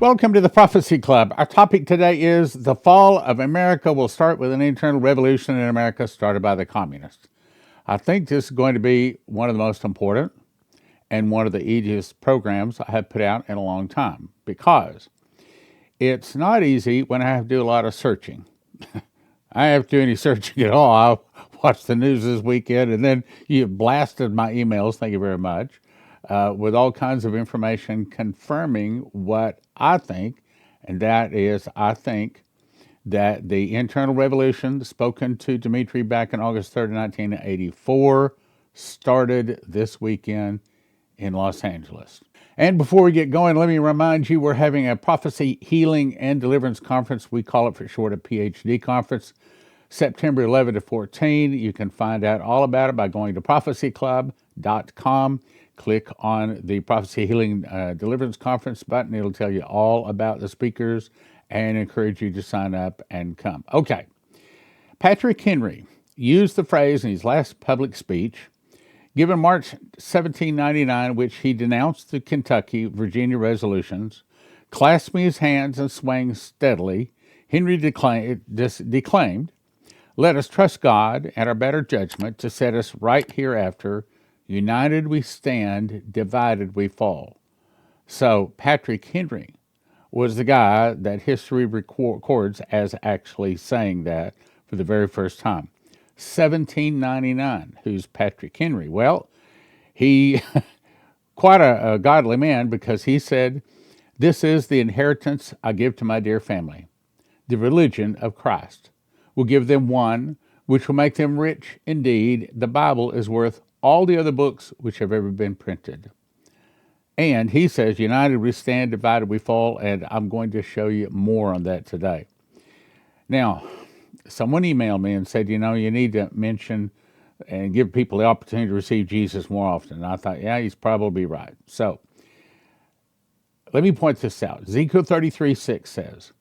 Welcome to the Prophecy Club. Our topic today is the fall of America will start with an internal revolution in America started by the communists. I think this is going to be one of the most important and one of the easiest programs I have put out in a long time because it's not easy when I have to do a lot of searching. I have to do any searching at all. I watched the news this weekend and then you blasted my emails, thank you very much, with all kinds of information confirming what I think, and that is, I think that the internal revolution spoken to Dumitru back on August 3rd, 1984, started this weekend in Los Angeles. And before we get going, let me remind you we're having a Prophecy, Healing, and Deliverance Conference. We call it for short a PhD conference, September 11 to 14. You can find out all about it by going to prophecyclub.com. Click on the Prophecy, Healing, Deliverance Conference button. It'll tell you all about the speakers and encourage you to sign up and come. Okay. Patrick Henry used the phrase in his last public speech, given March 1799, which he denounced the Kentucky, Virginia resolutions. Clasping his hands and swaying steadily, Henry declaimed, "Let us trust God and our better judgment to set us right hereafter. United we stand, divided we fall." So Patrick Henry was the guy that history records as actually saying that for the very first time. 1799, who's Patrick Henry? Well, he, quite a godly man, because he said, "This is the inheritance I give to my dear family. The religion of Christ will give them one which will make them rich indeed. The Bible is worth all the other books which have ever been printed." And he says, united we stand, divided we fall, and I'm going to show you more on that today. Now, someone emailed me and said, you need to mention and give people the opportunity to receive Jesus more often. And I thought, yeah, he's probably right. So, let me point this out. Ezekiel 33:6 says,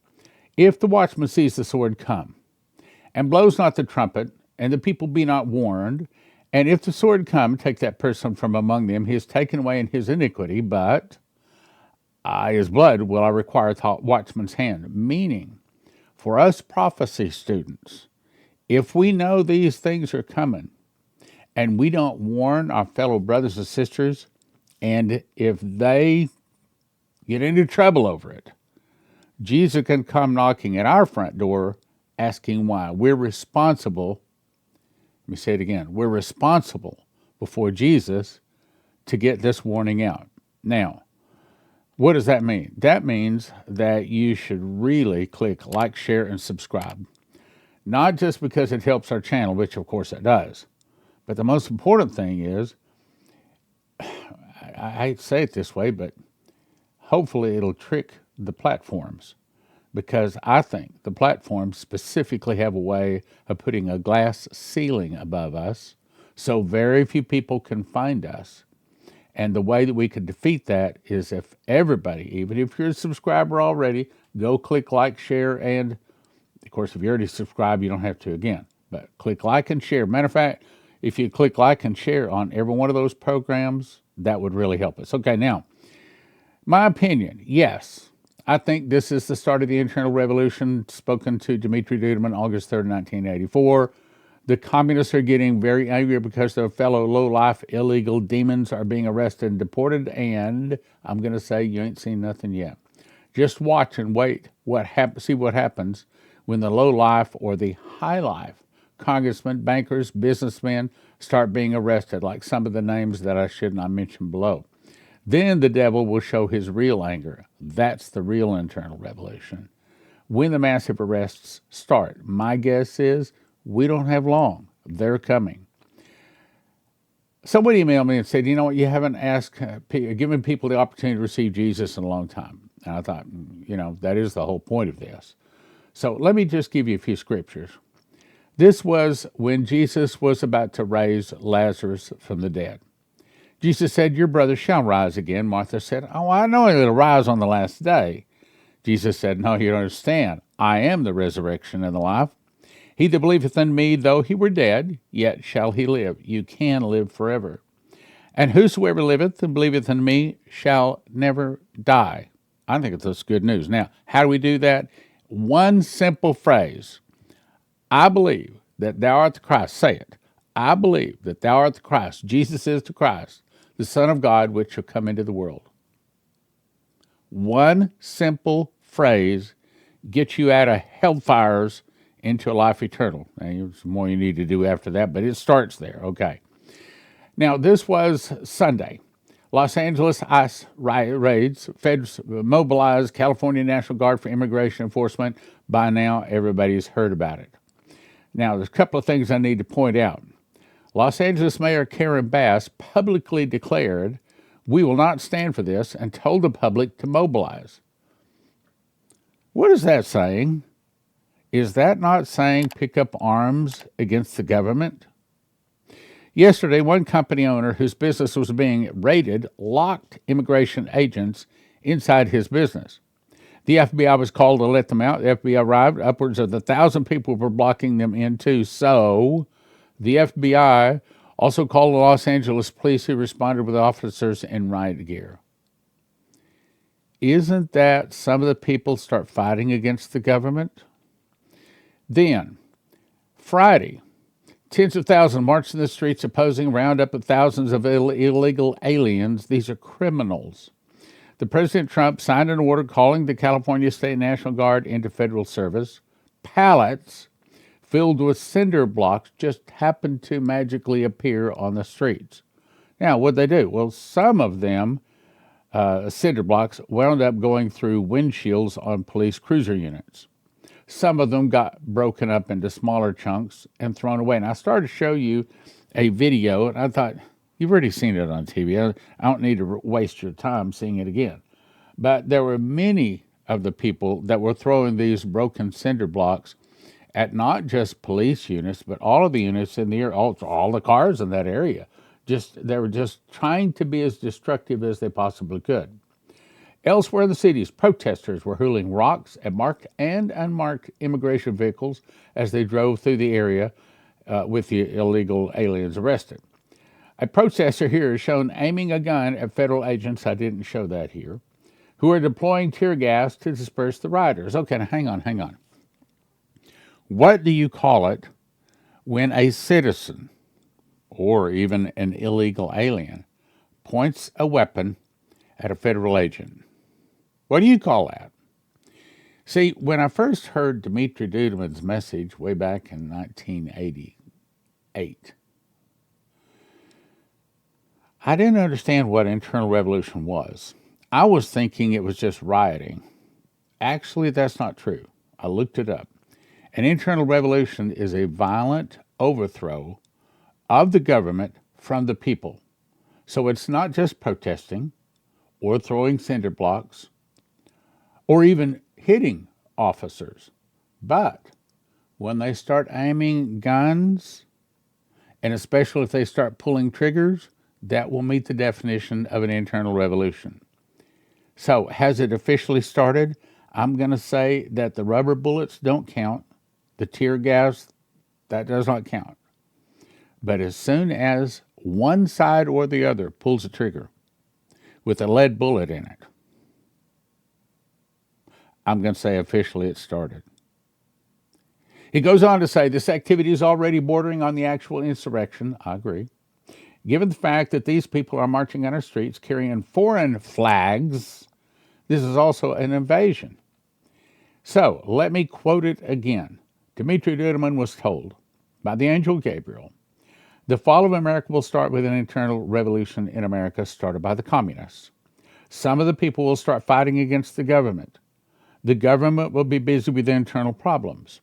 "If the watchman sees the sword come, and blows not the trumpet, and the people be not warned, and if the sword come, take that person from among them, he is taken away in his iniquity, but his blood will I require the watchman's hand." Meaning, for us prophecy students, if we know these things are coming, and we don't warn our fellow brothers and sisters, and if they get into trouble over it, Jesus can come knocking at our front door asking why. We're responsible. Let me say it again. We're responsible before Jesus to get this warning out. Now, what does that mean? That means that you should really click like, share, and subscribe. Not just because it helps our channel, which of course it does, but the most important thing is, I hate to say it this way, but hopefully it'll trick the platforms. Because I think the platforms specifically have a way of putting a glass ceiling above us so very few people can find us. And the way that we could defeat that is if everybody, even if you're a subscriber already, go click like, share, and of course, if you already subscribed, you don't have to again. But click like and share. Matter of fact, if you click like and share on every one of those programs, that would really help us. Okay, now, my opinion, yes. I think this is the start of the internal revolution spoken to Dumitru Duduman August 3rd, 1984. The communists are getting very angry because their fellow low-life illegal demons are being arrested and deported, and I'm going to say you ain't seen nothing yet. Just watch and wait. See what happens when the low-life or the high-life congressmen, bankers, businessmen start being arrested, like some of the names that I should not mention below. Then the devil will show his real anger. That's the real internal revolution. When the massive arrests start, my guess is we don't have long. They're coming. Somebody emailed me and said, you know what, you haven't given people the opportunity to receive Jesus in a long time. And I thought, that is the whole point of this. So let me just give you a few scriptures. This was when Jesus was about to raise Lazarus from the dead. Jesus said, "Your brother shall rise again." Martha said, "Oh, I know he'll rise on the last day." Jesus said, "No, you don't understand. I am the resurrection and the life. He that believeth in me, though he were dead, yet shall he live. You can live forever. And whosoever liveth and believeth in me shall never die." I think it's good news. Now, how do we do that? One simple phrase: I believe that thou art the Christ. Say it. I believe that thou art the Christ. Jesus is the Christ, the Son of God, which shall come into the world. One simple phrase gets you out of hellfires into a life eternal. Now, there's more you need to do after that, but it starts there. Okay. Now, this was Sunday. Los Angeles ICE raids. Feds mobilized California National Guard for immigration enforcement. By now, everybody's heard about it. Now, there's a couple of things I need to point out. Los Angeles Mayor Karen Bass publicly declared, "We will not stand for this," and told the public to mobilize. What is that saying? Is that not saying pick up arms against the government? Yesterday, one company owner whose business was being raided locked immigration agents inside his business. The FBI was called to let them out. The FBI arrived. Upwards of 1,000 people were blocking them in, too. So the FBI also called the Los Angeles police, who responded with officers in riot gear. Isn't that some of the people start fighting against the government? Then, Friday, tens of thousands marched in the streets opposing a roundup of thousands of illegal aliens. These are criminals. The President Trump signed an order calling the California State National Guard into federal service. Pallets filled with cinder blocks just happened to magically appear on the streets. Now, what'd they do? Well, some of them, cinder blocks, wound up going through windshields on police cruiser units. Some of them got broken up into smaller chunks and thrown away. And I started to show you a video, and I thought, you've already seen it on TV. I don't need to waste your time seeing it again. But there were many of the people that were throwing these broken cinder blocks at not just police units, but all of the units in the area, all the cars in that area. They were just trying to be as destructive as they possibly could. Elsewhere in the cities, protesters were hurling rocks at marked and unmarked immigration vehicles as they drove through the area with the illegal aliens arrested. A protester here is shown aiming a gun at federal agents, I didn't show that here, who are deploying tear gas to disperse the rioters. Okay, now hang on. What do you call it when a citizen, or even an illegal alien, points a weapon at a federal agent? What do you call that? See, when I first heard Dumitru Duduman's message way back in 1988, I didn't understand what internal revolution was. I was thinking it was just rioting. Actually, that's not true. I looked it up. An internal revolution is a violent overthrow of the government from the people. So it's not just protesting or throwing cinder blocks or even hitting officers. But when they start aiming guns, and especially if they start pulling triggers, that will meet the definition of an internal revolution. So has it officially started? I'm going to say that the rubber bullets don't count. The tear gas, that does not count. But as soon as one side or the other pulls a trigger with a lead bullet in it, I'm going to say officially it started. He goes on to say this activity is already bordering on the actual insurrection. I agree. Given the fact that these people are marching on our streets carrying foreign flags, this is also an invasion. So let me quote it again. Dumitru Duduman was told by the angel Gabriel, the fall of America will start with an internal revolution in America started by the communists. Some of the people will start fighting against the government. The government will be busy with internal problems.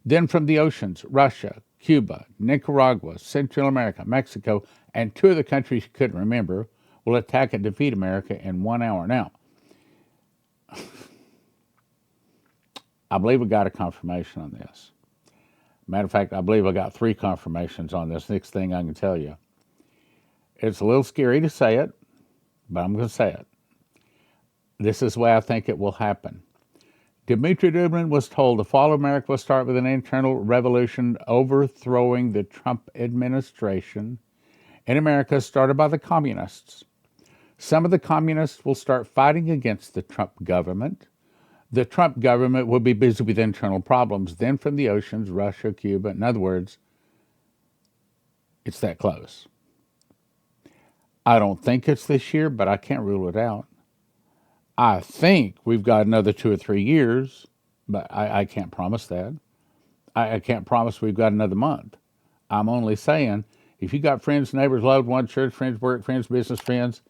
Then from the oceans, Russia, Cuba, Nicaragua, Central America, Mexico, and two of the countries you couldn't remember will attack and defeat America in 1 hour. Now, I believe we got a confirmation on this. Matter of fact, I believe I got 3 confirmations on this. Next thing I can tell you. It's a little scary to say it, but I'm going to say it. This is the way I think it will happen. Dumitru Duduman was told the fall of America will start with an internal revolution overthrowing the Trump administration in America started by the communists. Some of the communists will start fighting against the Trump government. The Trump government will be busy with internal problems. Then from the oceans, Russia, Cuba, in other words, it's that close. I don't think it's this year, but I can't rule it out. I think we've got another 2 or 3 years, but I can't promise that. I can't promise we've got another month. I'm only saying, if you got friends, neighbors, loved ones, church friends, work friends, business friends,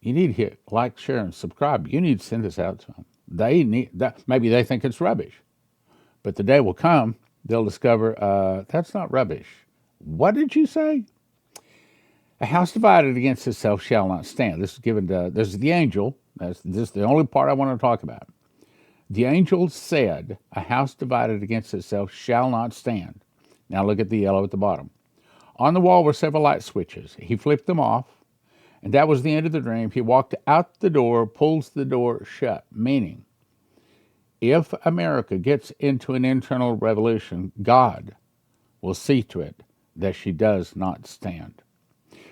you need to hit like, share, and subscribe. You need to send this out to them. They need that. Maybe they think it's rubbish, but the day will come they'll discover that's not rubbish. What did you say? A house divided against itself shall not stand. This is given to this is the angel. This is the only part I want to talk about. The angel said, "A house divided against itself shall not stand." Now look at the yellow at the bottom. On the wall were several light switches. He flipped them off, and that was the end of the dream. He walked out the door, pulls the door shut, meaning if America gets into an internal revolution, God will see to it that she does not stand.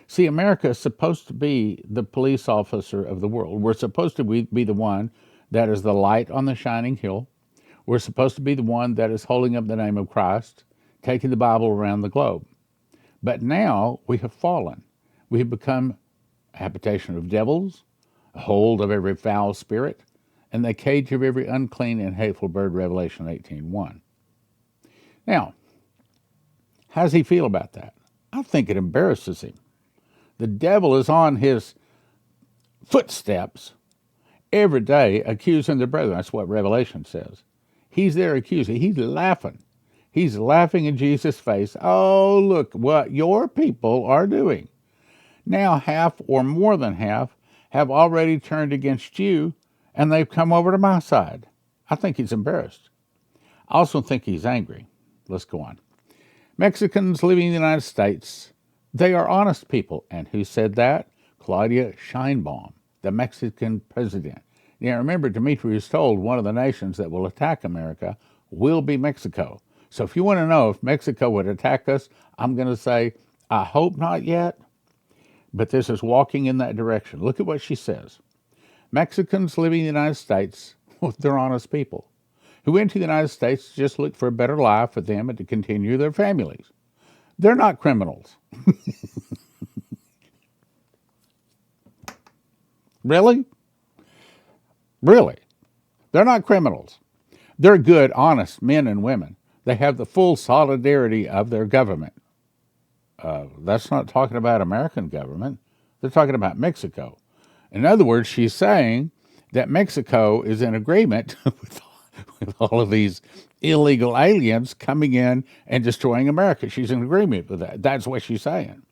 See, America is supposed to be the police officer of the world. We're supposed to be the one that is the light on the shining hill. We're supposed to be the one that is holding up the name of Christ, taking the Bible around the globe. But now we have fallen. We have become a habitation of devils, a hold of every foul spirit, and the cage of every unclean and hateful bird, Revelation 18:1. Now, how does he feel about that? I think it embarrasses him. The devil is on his footsteps every day accusing the brethren. That's what Revelation says. He's there accusing. He's laughing. He's laughing in Jesus' face. Oh, look what your people are doing. Now half or more than half have already turned against you, and they've come over to my side. I think he's embarrassed. I also think he's angry. Let's go on. Mexicans living in the United States, they are honest people. And who said that? Claudia Sheinbaum, the Mexican president. Now remember, Dumitru is told one of the nations that will attack America will be Mexico. So if you want to know if Mexico would attack us, I'm going to say, I hope not yet, but this is walking in that direction. Look at what she says. Mexicans living in the United States, well, they're honest people who went to the United States to just look for a better life for them and to continue their families. They're not criminals. Really? Really? They're not criminals. They're good, honest men and women. They have the full solidarity of their government. That's not talking about American government. They're talking about Mexico. In other words, she's saying that Mexico is in agreement with all of these illegal aliens coming in and destroying America. She's in agreement with that. That's what she's saying.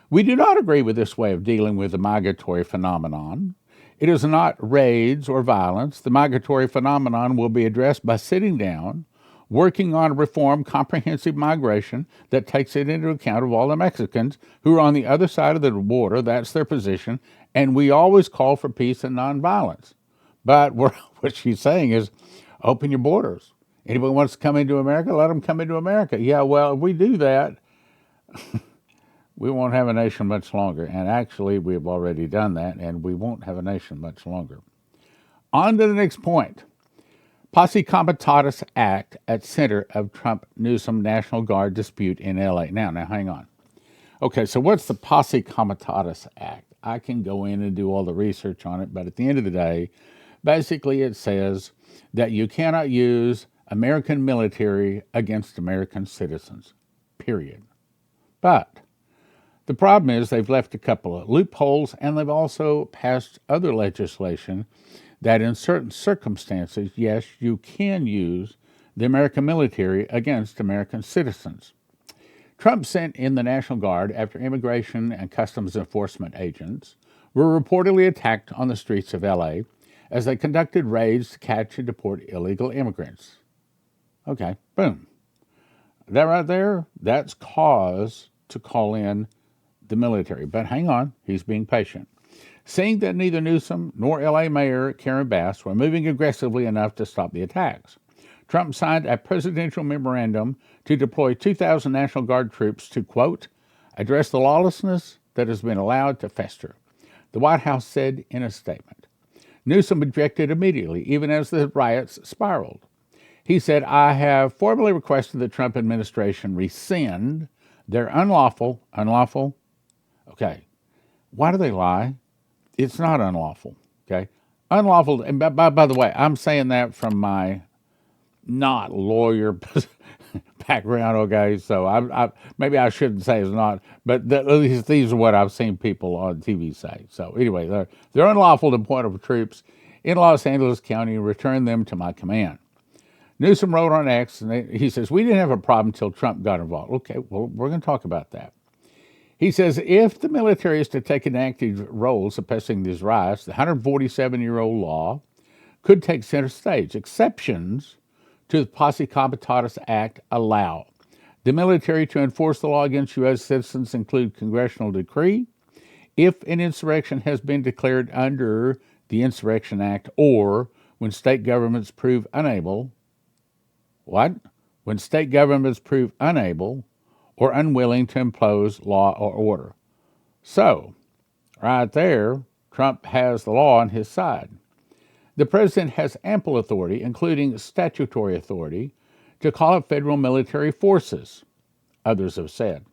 We do not agree with this way of dealing with the migratory phenomenon. It is not raids or violence. The migratory phenomenon will be addressed by sitting down, working on a reform, comprehensive migration that takes it into account of all the Mexicans who are on the other side of the border. That's their position. And we always call for peace and nonviolence. But what she's saying is, open your borders. Anybody wants to come into America, let them come into America. Yeah, well, if we do that, we won't have a nation much longer. And actually, we've already done that, and we won't have a nation much longer. On to the next point. Posse Comitatus Act at center of Trump-Newsom National Guard dispute in L.A. Now, hang on. Okay, so what's the Posse Comitatus Act? I can go in and do all the research on it, but at the end of the day, basically it says that you cannot use American military against American citizens, period. But the problem is they've left a couple of loopholes, and they've also passed other legislation that in certain circumstances, yes, you can use the American military against American citizens. Trump sent in the National Guard after immigration and customs enforcement agents were reportedly attacked on the streets of L.A. as they conducted raids to catch and deport illegal immigrants. Okay, boom. That right there, that's cause to call in the military. But hang on, he's being patient. Seeing that neither Newsom nor L.A. Mayor Karen Bass were moving aggressively enough to stop the attacks, Trump signed a presidential memorandum to deploy 2,000 National Guard troops to, quote, address the lawlessness that has been allowed to fester. the White House said in a statement. Newsom objected immediately, even as the riots spiraled. He said, I have formally requested the Trump administration rescind their unlawful, okay, why do they lie? It's not unlawful, okay? Unlawful, and by the way, I'm saying that from my not lawyer background, okay? So maybe I shouldn't say it's not, but at least these are what I've seen people on TV say. So anyway, they're unlawful to deploy troops in Los Angeles County and return them to my command. Newsom wrote on X, and he says, we didn't have a problem until Trump got involved. Okay, well, we're going to talk about that. He says, if the military is to take an active role suppressing these riots, the 147-year-old law could take center stage. Exceptions to the Posse Comitatus Act allow the military to enforce the law against U.S. citizens include congressional decree if an insurrection has been declared under the Insurrection Act or when state governments prove unable. What? When state governments prove unable or unwilling to impose law or order. So, right there, Trump has the law on his side. The president has ample authority, including statutory authority, to call up federal military forces, others have said.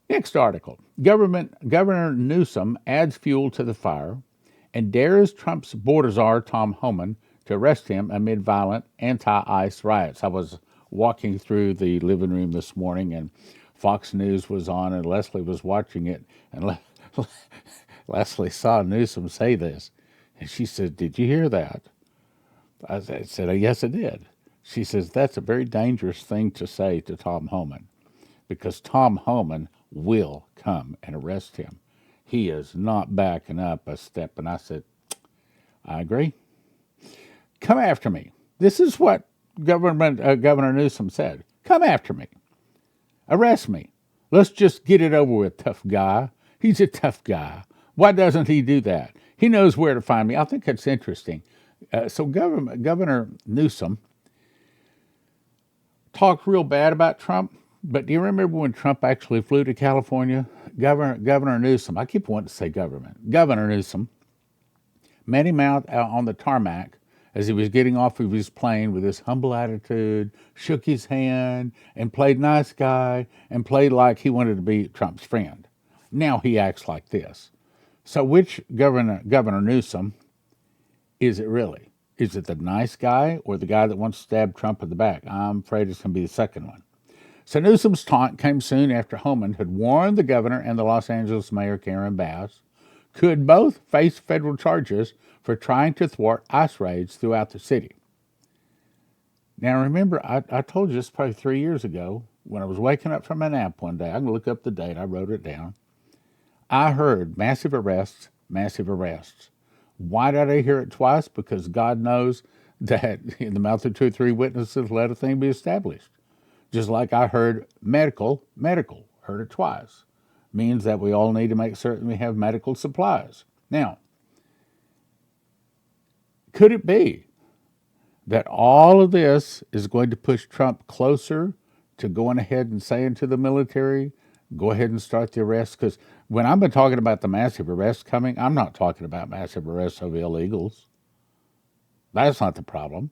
Next article. Governor Newsom adds fuel to the fire and dares Trump's border czar, Tom Homan, to arrest him amid violent anti-ICE riots. I was walking through the living room this morning, and Fox News was on, and Leslie was watching it, and Leslie saw Newsom say this, and she said, did you hear that? I said, yes, I did. She says, that's a very dangerous thing to say to Tom Homan, because Tom Homan will come and arrest him. He is not backing up a step. And I said, I agree. Come after me. This is what Governor Newsom said. Come after me. Arrest me. Let's just get it over with, tough guy. He's a tough guy. Why doesn't he do that? He knows where to find me. I think that's interesting. So Governor Newsom talked real bad about Trump, but do you remember when Trump actually flew to California? Governor Newsom, I keep wanting to say Governor Newsom met him out on the tarmac as he was getting off of his plane with this humble attitude, shook his hand, and played nice guy, and played like he wanted to be Trump's friend. Now he acts like this. So which Governor Newsom is it really? Is it the nice guy or the guy that wants to stab Trump in the back? I'm afraid it's going to be the second one. So Newsom's taunt came soon after Homan had warned the governor and the Los Angeles mayor, Karen Bass, could both face federal charges for trying to thwart ICE raids throughout the city. Now remember, I told you this probably 3 years ago when I was waking up from a nap one day. I can look up the date. I wrote it down. I heard massive arrests, massive arrests. Why did I hear it twice? Because God knows that in the mouth of 2 or 3 witnesses, let a thing be established. Just like I heard medical, heard it twice. Means that we all need to make certain we have medical supplies. Now, could it be that all of this is going to push Trump closer to going ahead and saying to the military, go ahead and start the arrests? Because when I've been talking about the massive arrests coming, I'm not talking about massive arrests of illegals. That's not the problem.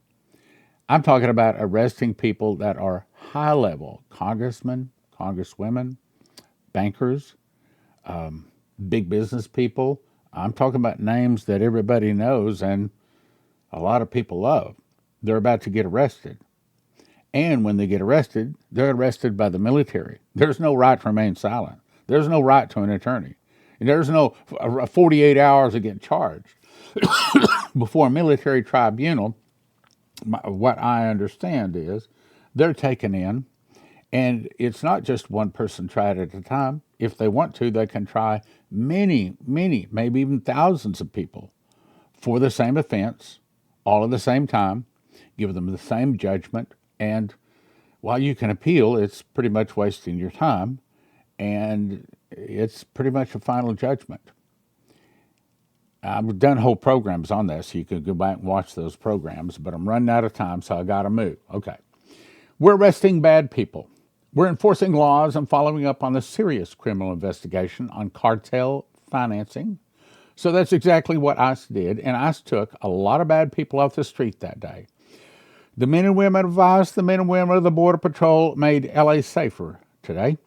I'm talking about arresting people that are high-level congressmen, congresswomen, bankers, big business people. I'm talking about names that everybody knows and a lot of people love. They're about to get arrested. And when they get arrested, they're arrested by the military. There's no right to remain silent. There's no right to an attorney. There's no 48 hours to get charged before a military tribunal. What I understand is they're taken in, and it's not just one person tried at a time. If they want to, they can try many, maybe even thousands of people for the same offense, all at the same time, give them the same judgment, and while you can appeal, it's pretty much wasting your time, and it's pretty much a final judgment. I've done whole programs on this, so you can go back and watch those programs, but I'm running out of time, so I got to move. Okay. We're arresting bad people. We're enforcing laws and following up on the serious criminal investigation on cartel financing, So that's exactly what ICE did, and ICE took a lot of bad people off the street that day. The men and women of ICE, the men and women of the Border Patrol made LA safer today.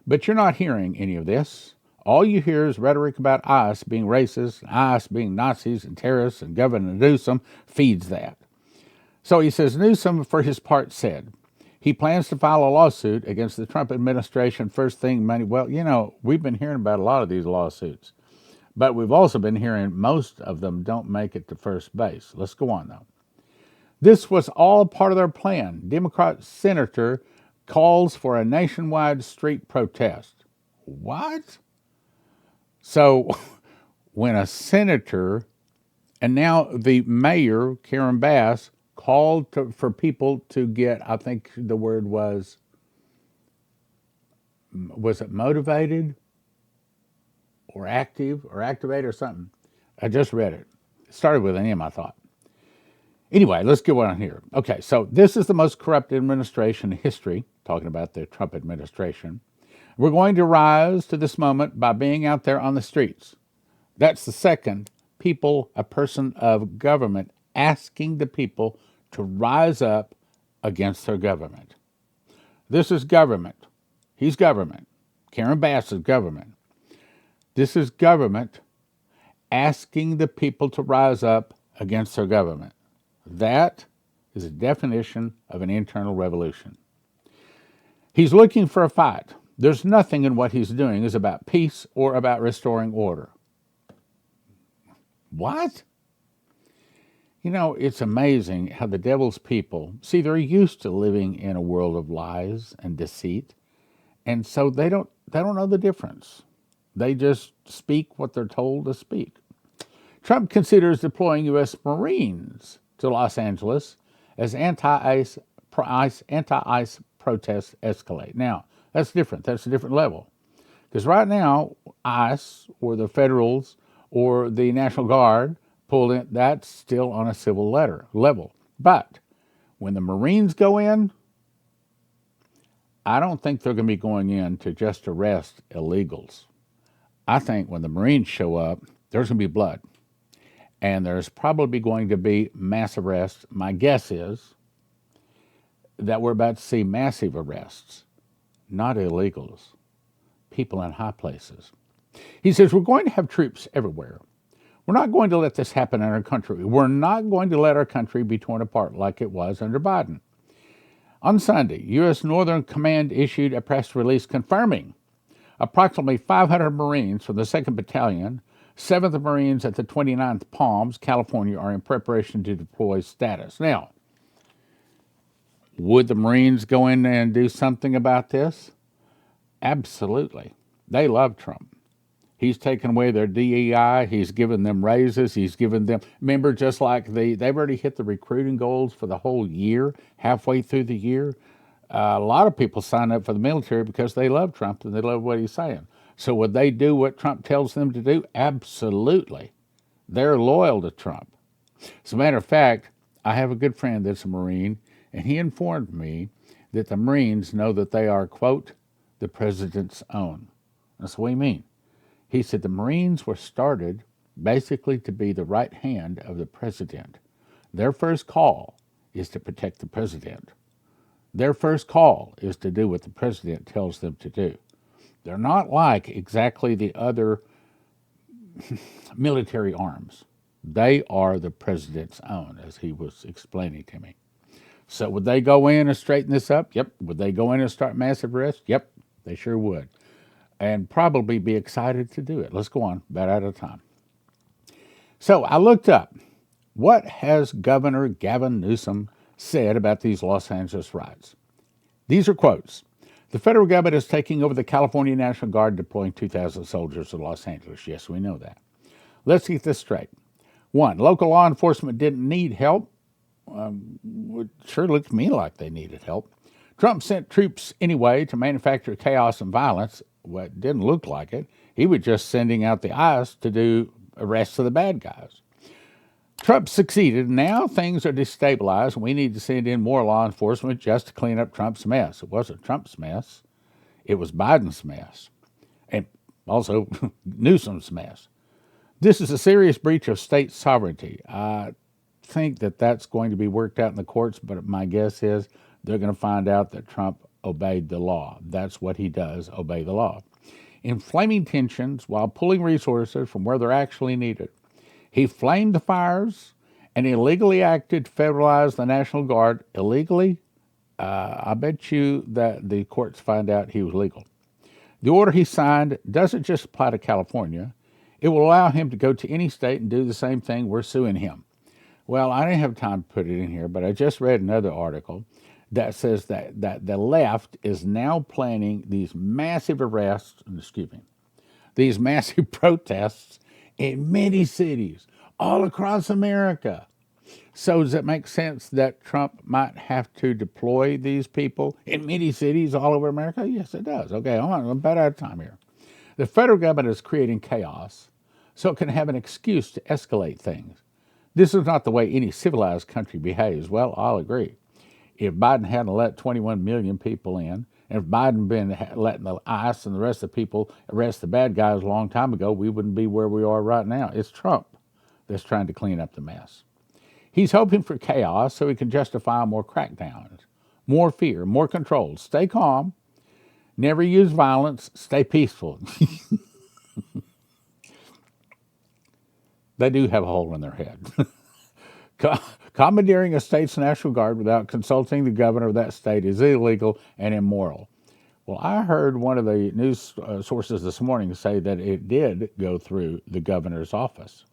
But you're not hearing any of this. All you hear is rhetoric about ICE being racist, ICE being Nazis and terrorists, and Governor Newsom feeds that. So he says Newsom, for his part, said he plans to file a lawsuit against the Trump administration first thing Monday. Well, we've been hearing about a lot of these lawsuits, but we've also been hearing most of them don't make it to first base. Let's go on, though. This was all part of their plan. Democrat senator calls for a nationwide street protest. What? So when a senator and now the mayor, Karen Bass, called for people to get, I think the word was it motivated or active or activated or something? I just read it. It started with an M, I thought. Anyway, let's get on here. Okay, so this is the most corrupt administration in history, talking about the Trump administration. We're going to rise to this moment by being out there on the streets. That's the second a person of government, asking the people to rise up against their government. This is government. He's government. Karen Bass is government. This is government asking the people to rise up against their government. That is a definition of an internal revolution. He's looking for a fight. There's nothing in what he's doing is about peace or about restoring order. What? It's amazing how the devil's people, see, they're used to living in a world of lies and deceit, and so they don't know the difference. They just speak what they're told to speak. Trump considers deploying U.S. Marines to Los Angeles as anti-ICE protests escalate. Now, that's different. That's a different level. Because right now, ICE or the Federals or the National Guard pulled in, that's still on a civil level. But when the Marines go in, I don't think they're going to be going in to just arrest illegals. I think when the Marines show up, there's going to be blood. And there's probably going to be mass arrests. My guess is that we're about to see massive arrests, not illegals, people in high places. He says, we're going to have troops everywhere. We're not going to let this happen in our country. We're not going to let our country be torn apart like it was under Biden. On Sunday, U.S. Northern Command issued a press release confirming approximately 500 Marines from the 2nd Battalion, 7th Marines at the 29th Palms, California, are in preparation to deploy status. Now, would the Marines go in there and do something about this? Absolutely. They love Trump. He's taken away their DEI. He's given them raises. He's given them, remember, just like they've already hit the recruiting goals for the whole year, halfway through the year. A lot of people sign up for the military because they love Trump and they love what he's saying. So would they do what Trump tells them to do? Absolutely. They're loyal to Trump. As a matter of fact, I have a good friend that's a Marine, and he informed me that the Marines know that they are, quote, the president's own. That's what he means. He said the Marines were started basically to be the right hand of the president. Their first call is to protect the president. Their first call is to do what the president tells them to do. They're not like exactly the other military arms. They are the president's own, as he was explaining to me. So would they go in and straighten this up? Yep. Would they go in and start massive arrests? Yep, they sure would. And probably be excited to do it. Let's go on, about out of time. So I looked up, what has Governor Gavin Newsom said about these Los Angeles riots? These are quotes. The federal government is taking over the California National Guard, deploying 2,000 soldiers to Los Angeles. Yes, we know that. Let's get this straight. 1, local law enforcement didn't need help. It sure looked to me like they needed help. Trump sent troops anyway to manufacture chaos and violence. Well, it didn't look like it. He was just sending out the ICE to do arrests of the bad guys. Trump succeeded. Now things are destabilized. We need to send in more law enforcement just to clean up Trump's mess. It wasn't Trump's mess. It was Biden's mess. And also Newsom's mess. This is a serious breach of state sovereignty. I think that that's going to be worked out in the courts, but my guess is they're going to find out that Trump obeyed the law. That's what he does, obey the law. Inflaming tensions while pulling resources from where they're actually needed. He flamed the fires and illegally acted to federalize the National Guard. Illegally? I bet you that the courts find out he was legal. The order he signed doesn't just apply to California. It will allow him to go to any state and do the same thing. We're suing him. Well, I didn't have time to put it in here, but I just read another article that says that the left is now planning these massive arrests, these massive protests in many cities all across America. So does it make sense that Trump might have to deploy these people in many cities all over America? Yes, it does. Okay, I'm about out of time here. The federal government is creating chaos so it can have an excuse to escalate things. This is not the way any civilized country behaves. Well, I'll agree. If Biden hadn't let 21 million people in, and if Biden been letting the ICE and the rest of the people arrest the bad guys a long time ago, we wouldn't be where we are right now. It's Trump that's trying to clean up the mess. He's hoping for chaos so he can justify more crackdowns, more fear, more control. Stay calm, never use violence, stay peaceful. They do have a hole in their head. Commandeering a state's National Guard without consulting the governor of that state is illegal and immoral. Well, I heard one of the news sources this morning say that it did go through the governor's office.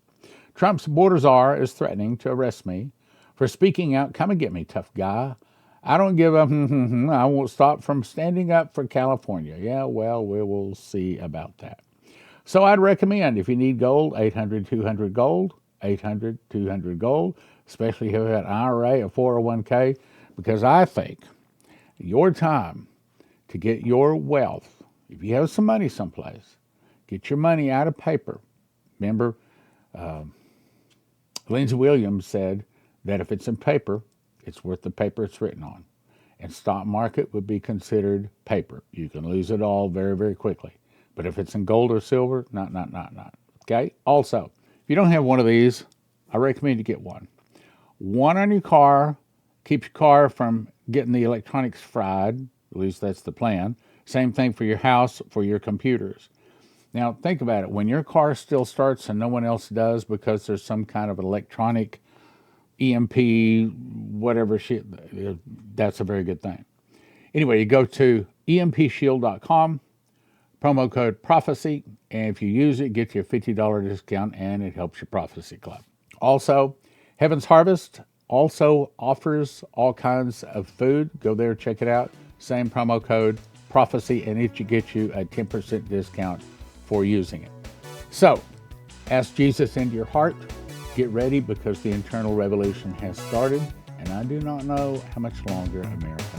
Trump's border czar is threatening to arrest me for speaking out. Come and get me, tough guy. I don't give up. I won't stop from standing up for California. Yeah, well, we will see about that. So I'd recommend, if you need gold, 800-200-GOLD, 800-200-GOLD, especially if you have an IRA, a 401k, because I think your time to get your wealth, if you have some money someplace, get your money out of paper. Remember, Lindsey Williams said that if it's in paper, it's worth the paper it's written on. And stock market would be considered paper. You can lose it all very, very quickly. But if it's in gold or silver, not. Okay? Also, if you don't have one of these, I recommend you get one. One on your car, keeps your car from getting the electronics fried. At least that's the plan. Same thing for your house, for your computers. Now, think about it. When your car still starts and no one else does because there's some kind of electronic EMP, whatever shit, that's a very good thing. Anyway, you go to empshield.com, promo code prophecy, and if you use it, get you a $50 discount, and it helps your prophecy club. Also, Heaven's Harvest also offers all kinds of food. Go there, check it out. Same promo code prophecy, and it gets you a 10% discount for using it. So, ask Jesus into your heart. Get ready, because the internal revolution has started, and I do not know how much longer America